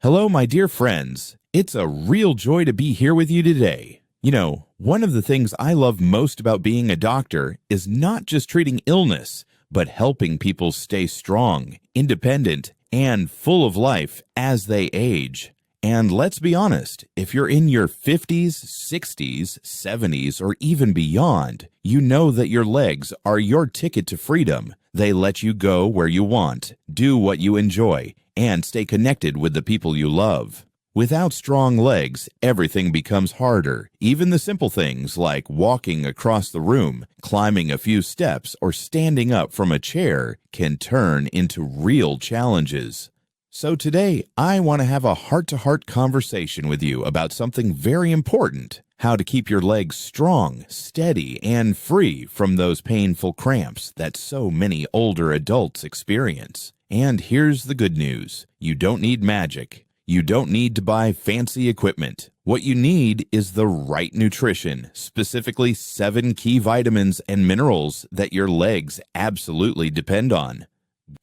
Hello, my dear friends. It's a real joy to be here with you today. One of the things I love most about being a doctor is not just treating illness, but helping people stay strong, independent, and full of life as they age. And let's be honest, if you're in your 50s, 60s, 70s, or even beyond, you know that your legs are your ticket to freedom. They let you go where you want, do what you enjoy, and stay connected with the people you love. Without strong legs, everything becomes harder. Even the simple things like walking across the room, climbing a few steps, or standing up from a chair can turn into real challenges. So today, I want to have a heart-to-heart conversation with you about something very important: how to keep your legs strong, steady, and free from those painful cramps that so many older adults experience. And here's the good news: you don't need magic. You don't need to buy fancy equipment. What you need is the right nutrition, specifically 7 key vitamins and minerals that your legs absolutely depend on.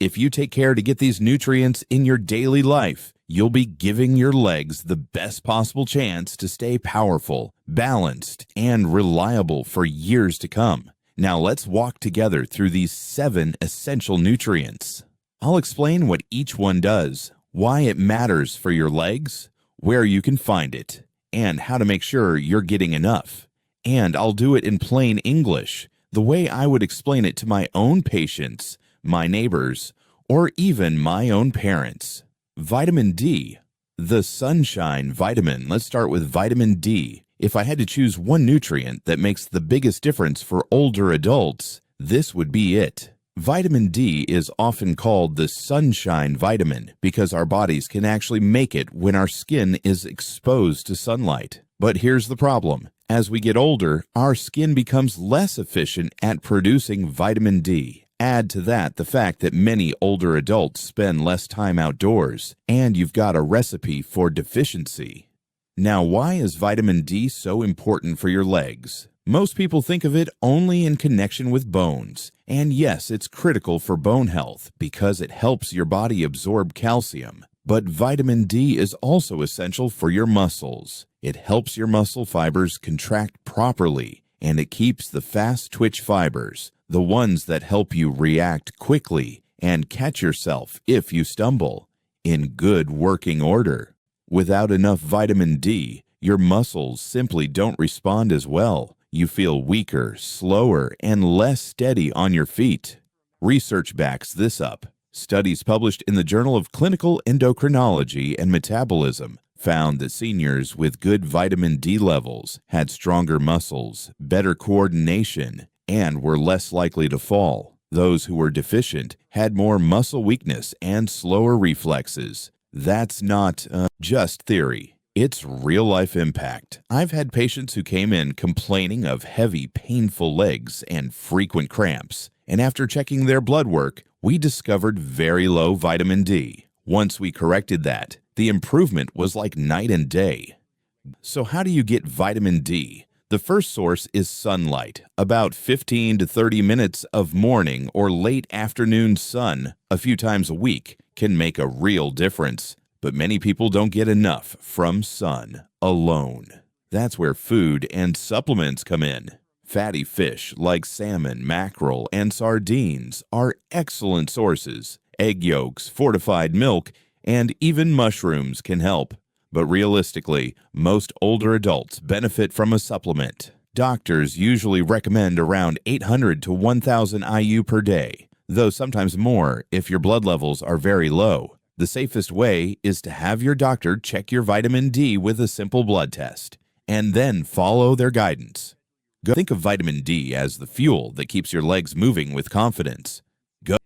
If you take care to get these nutrients in your daily life, you'll be giving your legs the best possible chance to stay powerful, balanced, and reliable for years to come. Now let's walk together through these 7 essential nutrients. I'll explain what each one does, why it matters for your legs, where you can find it, and how to make sure you're getting enough. And I'll do it in plain English, the way I would explain it to my own patients, my neighbors, or even my own parents. Vitamin D. The sunshine vitamin. Let's start with vitamin D. If I had to choose one nutrient that makes the biggest difference for older adults, this would be it. Vitamin D is often called the sunshine vitamin because our bodies can actually make it when our skin is exposed to sunlight. But here's the problem. As we get older, our skin becomes less efficient at producing vitamin D. Add to that the fact that many older adults spend less time outdoors, and you've got a recipe for deficiency. Now, why is vitamin D so important for your legs? Most people think of it only in connection with bones. And yes, it's critical for bone health because it helps your body absorb calcium. But vitamin D is also essential for your muscles. It helps your muscle fibers contract properly, and it keeps the fast twitch fibers, the ones that help you react quickly and catch yourself if you stumble, in good working order. Without enough vitamin D, your muscles simply don't respond as well. You feel weaker, slower, and less steady on your feet. Research backs this up. Studies published in the Journal of Clinical Endocrinology and Metabolism found that seniors with good vitamin D levels had stronger muscles, better coordination, and were less likely to fall. Those who were deficient had more muscle weakness and slower reflexes. That's not just theory. It's real-life impact. I've had patients who came in complaining of heavy, painful legs and frequent cramps, and after checking their blood work, we discovered very low vitamin D. Once we corrected that, the improvement was like night and day. So how do you get vitamin D? The first source is sunlight. About 15 to 30 minutes of morning or late afternoon sun a few times a week can make a real difference. But many people don't get enough from sun alone. That's where food and supplements come in. Fatty fish like salmon, mackerel, and sardines are excellent sources. Egg yolks, fortified milk, and even mushrooms can help. But realistically, most older adults benefit from a supplement. Doctors usually recommend around 800 to 1,000 IU per day, though sometimes more if your blood levels are very low. The safest way is to have your doctor check your vitamin D with a simple blood test, and then follow their guidance. Think of vitamin D as the fuel that keeps your legs moving with confidence.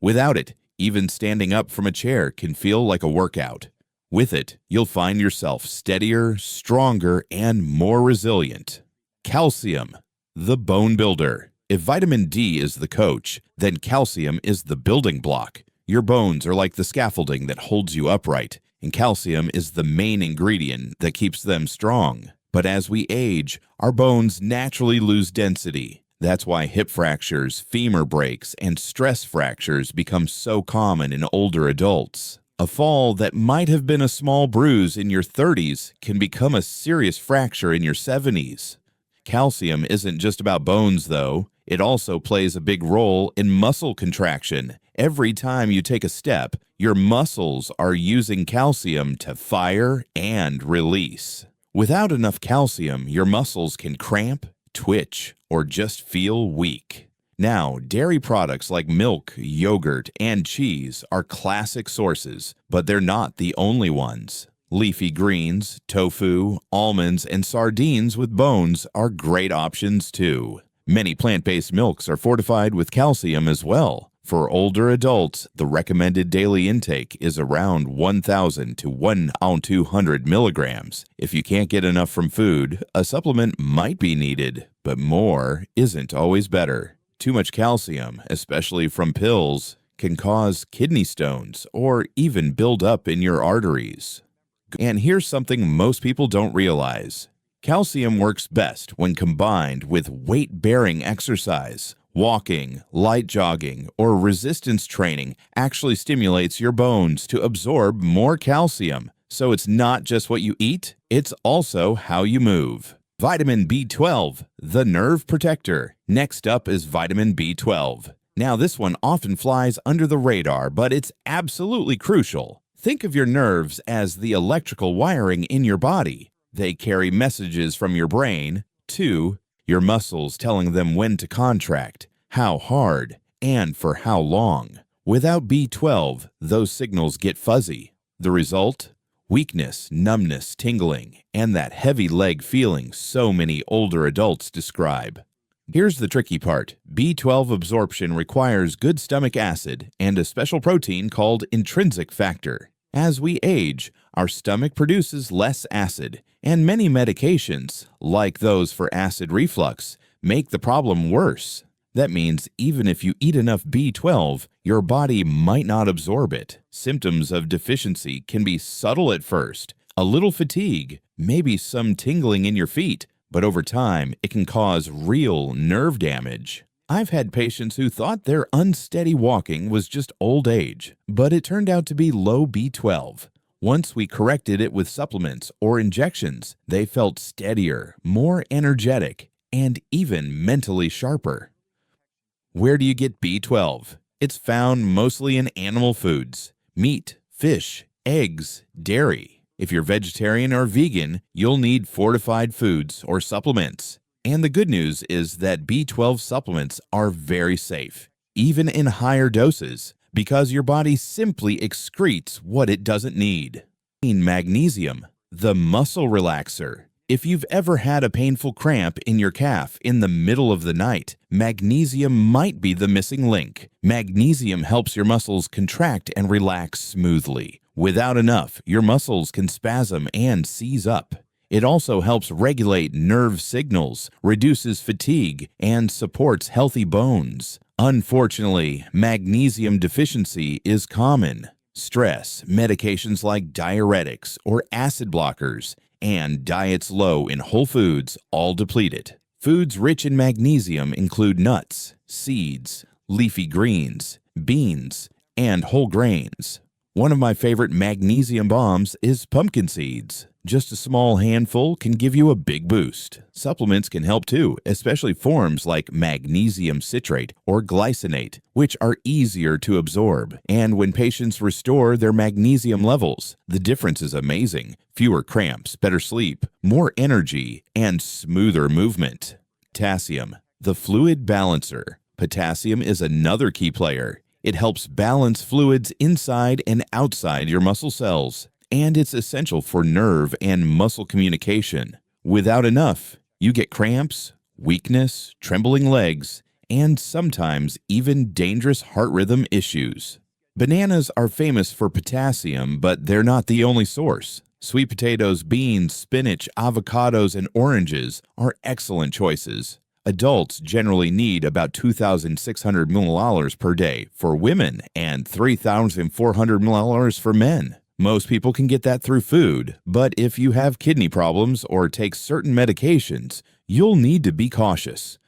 Without it, even standing up from a chair can feel like a workout. With it, you'll find yourself steadier, stronger, and more resilient. Calcium, the bone builder. If vitamin D is the coach, then calcium is the building block. Your bones are like the scaffolding that holds you upright, and calcium is the main ingredient that keeps them strong. But as we age, our bones naturally lose density. That's why hip fractures, femur breaks, and stress fractures become so common in older adults. A fall that might have been a small bruise in your 30s can become a serious fracture in your 70s. Calcium isn't just about bones, though. It also plays a big role in muscle contraction. Every time you take a step, your muscles are using calcium to fire and release. Without enough calcium, your muscles can cramp, twitch, or just feel weak. Now, dairy products like milk, yogurt, and cheese are classic sources, but they're not the only ones. Leafy greens, tofu, almonds, and sardines with bones are great options too. Many plant-based milks are fortified with calcium as well. For older adults, the recommended daily intake is around 1,000 to 1,200 milligrams. If you can't get enough from food, a supplement might be needed, but more isn't always better. Too much calcium, especially from pills, can cause kidney stones or even build up in your arteries. And here's something most people don't realize. Calcium works best when combined with weight-bearing exercise. Walking, light jogging, or resistance training actually stimulates your bones to absorb more calcium. So it's not just what you eat, it's also how you move. Vitamin B12, the nerve protector. Next up is vitamin B12. Now this one often flies under the radar, but it's absolutely crucial. Think of your nerves as the electrical wiring in your body. They carry messages from your brain to your muscles, telling them when to contract, how hard, and for how long. Without B12, those signals get fuzzy. The result? Weakness, numbness, tingling, and that heavy leg feeling so many older adults describe. Here's the tricky part. B12 absorption requires good stomach acid and a special protein called intrinsic factor. As we age, our stomach produces less acid, and many medications, like those for acid reflux, make the problem worse. That means even if you eat enough B12, your body might not absorb it. Symptoms of deficiency can be subtle at first, a little fatigue, maybe some tingling in your feet, but over time it can cause real nerve damage. I've had patients who thought their unsteady walking was just old age, but it turned out to be low B12. Once we corrected it with supplements or injections, they felt steadier, more energetic, and even mentally sharper. Where do you get B12? It's found mostly in animal foods: meat, fish, eggs, dairy. If you're vegetarian or vegan, you'll need fortified foods or supplements. And the good news is that B12 supplements are very safe, even in higher doses, because your body simply excretes what it doesn't need. Magnesium, the muscle relaxer. If you've ever had a painful cramp in your calf in the middle of the night, magnesium might be the missing link. Magnesium helps your muscles contract and relax smoothly. Without enough, your muscles can spasm and seize up. It also helps regulate nerve signals, reduces fatigue, and supports healthy bones. Unfortunately, magnesium deficiency is common. Stress, medications like diuretics or acid blockers, and diets low in whole foods all deplete it. Foods rich in magnesium include nuts, seeds, leafy greens, beans, and whole grains. One of my favorite magnesium bombs is pumpkin seeds. Just a small handful can give you a big boost. Supplements can help too, especially forms like magnesium citrate or glycinate, which are easier to absorb. And when patients restore their magnesium levels, the difference is amazing. Fewer cramps, better sleep, more energy, and smoother movement. Potassium, the fluid balancer. Potassium is another key player. It helps balance fluids inside and outside your muscle cells, and it's essential for nerve and muscle communication. Without enough, you get cramps, weakness, trembling legs, and sometimes even dangerous heart rhythm issues. Bananas are famous for potassium, but they're not the only source. Sweet potatoes, beans, spinach, avocados, and oranges are excellent choices. Adults generally need about 2,600 milliliters per day for women and 3,400 milliliters for men. Most people can get that through food, but if you have kidney problems or take certain medications, you'll need to be cautious.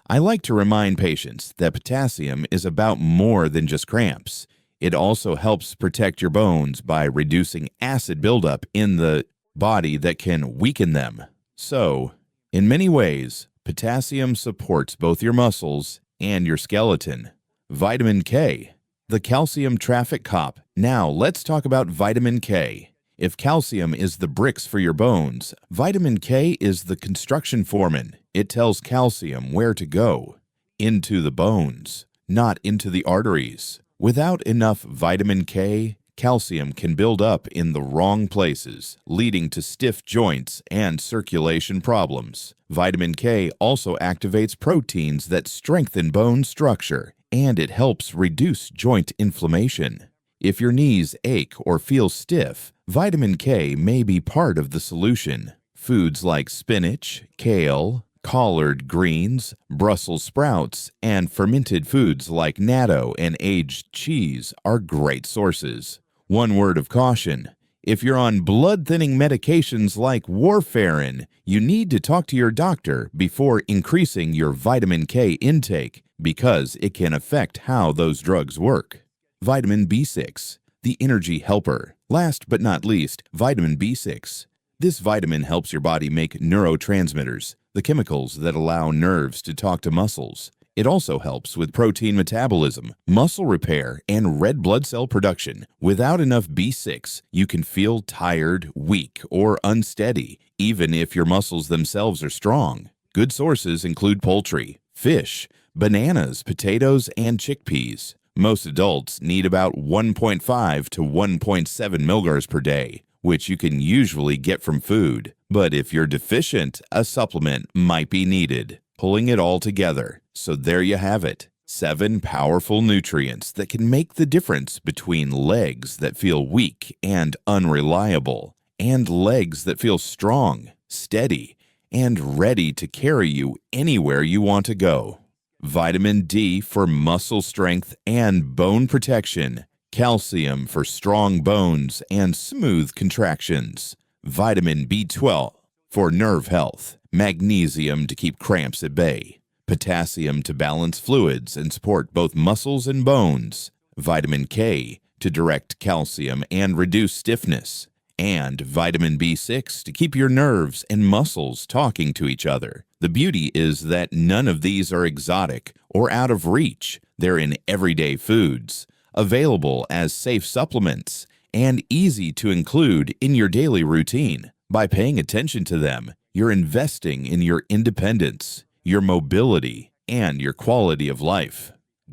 I like to remind patients that potassium is about more than just cramps. It also helps protect your bones by reducing acid buildup in the body that can weaken them. So, in many ways, potassium supports both your muscles and your skeleton. Vitamin K, the calcium traffic cop. Now, let's talk about vitamin K. If calcium is the bricks for your bones, vitamin K is the construction foreman. It tells calcium where to go. Into the bones, not into the arteries. Without enough vitamin K, calcium can build up in the wrong places, leading to stiff joints and circulation problems. Vitamin K also activates proteins that strengthen bone structure, and it helps reduce joint inflammation. If your knees ache or feel stiff, vitamin K may be part of the solution. Foods like spinach, kale, collard greens, Brussels sprouts, and fermented foods like natto and aged cheese are great sources. One word of caution: if you're on blood-thinning medications like warfarin, you need to talk to your doctor before increasing your vitamin K intake because it can affect how those drugs work. Vitamin B6, the energy helper. Last but not least, vitamin B6. This vitamin helps your body make neurotransmitters, the chemicals that allow nerves to talk to muscles. It also helps with protein metabolism, muscle repair, and red blood cell production. Without enough B6, you can feel tired, weak, or unsteady, even if your muscles themselves are strong. Good sources include poultry, fish, bananas, potatoes, and chickpeas. Most adults need about 1.5 to 1.7 mg per day, which you can usually get from food. But if you're deficient, a supplement might be needed. Pulling it all together. So there you have it. 7 powerful nutrients that can make the difference between legs that feel weak and unreliable, and legs that feel strong, steady, and ready to carry you anywhere you want to go. Vitamin D for muscle strength and bone protection. Calcium for strong bones and smooth contractions. Vitamin B12 for nerve health. Magnesium to keep cramps at bay. Potassium to balance fluids and support both muscles and bones. Vitamin K to direct calcium and reduce stiffness. And vitamin B6 to keep your nerves and muscles talking to each other. The beauty is that none of these are exotic or out of reach. They're in everyday foods, available as safe supplements, and easy to include in your daily routine. By paying attention to them, you're investing in your independence, your mobility, and your quality of life.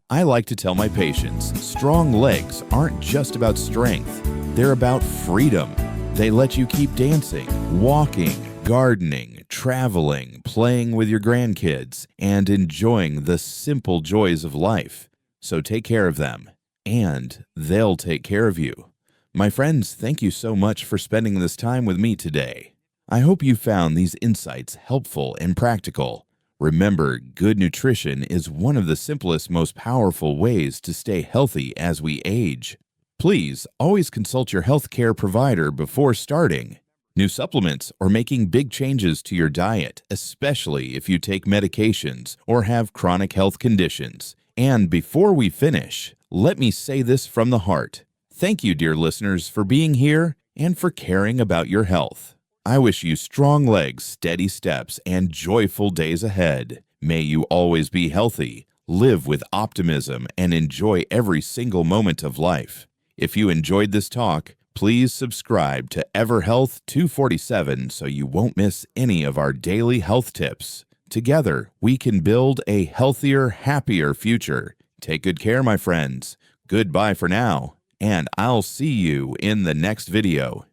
I like to tell my patients, strong legs aren't just about strength, they're about freedom. They let you keep dancing, walking, gardening, traveling, playing with your grandkids, and enjoying the simple joys of life. So take care of them, and they'll take care of you. My friends, thank you so much for spending this time with me today. I hope you found these insights helpful and practical. Remember, good nutrition is one of the simplest, most powerful ways to stay healthy as we age. Please always consult your healthcare provider before starting new supplements or making big changes to your diet, especially if you take medications or have chronic health conditions. And before we finish, let me say this from the heart. Thank you, dear listeners, for being here and for caring about your health. I wish you strong legs, steady steps, and joyful days ahead. May you always be healthy, live with optimism, and enjoy every single moment of life. If you enjoyed this talk, please subscribe to EverHealth 247 so you won't miss any of our daily health tips. Together, we can build a healthier, happier future. Take good care, my friends. Goodbye for now, and I'll see you in the next video.